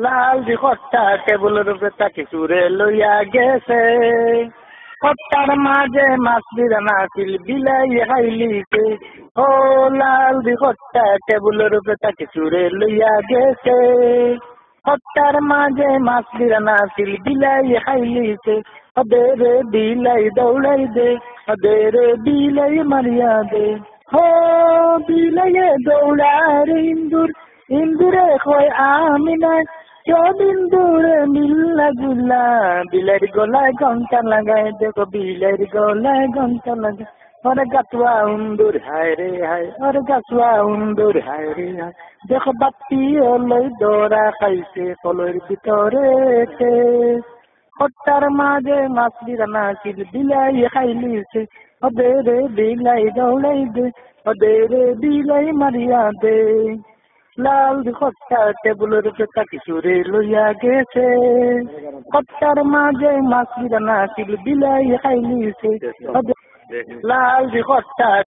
লাল দি খট্টা টেবুলের উপরে তাকে চুরে লইয়া গেছে। খট্টার মাঝে মাছ বিরানা ছিল বিলাই খাইলিছে। ও লাল দি খট্টা টেবুলের উপরে তাকে চুরে লইয়া গেছে। খট্টার মাঝে মাছ বিরানা ছিল বিলাই খাইলিছে। দে রে বিলাই দৌড়াই দে, দে রে বিলাই মারিয়া দে। হো বিলাইয়ে দৌড়ার ইন্দুর, ইন্দুরে কয় আমি নাই। ইন্দুরে মিল্লা জুল্লা, বিলের গলায় ঘন্টা লাগায় দেখো, বিলের গলায় ঘন্টা লাগায়। ওরে গাছুয়া উন্দুর হায় রে হায়, ওরে গাছুয়া উন্দুর হায় রে হায়। দেখো বাতি লই দৌড়া খাইছে কলের ভিতরে। খট্টার মাঝে মাছ বিরানা ছিল বিলাই খাইলিছে। দে রে বিলাই দৌড়াই দে, দে রে বিলাই মারিয়া দে। লাল দি খট্টা টেবুলের উপরে তাকে চুরে লইয়া গেছে। খট্টার মাঝে মাছ বিরানা ছিল বিলাই খাইলিছে। লাল দি খট্টা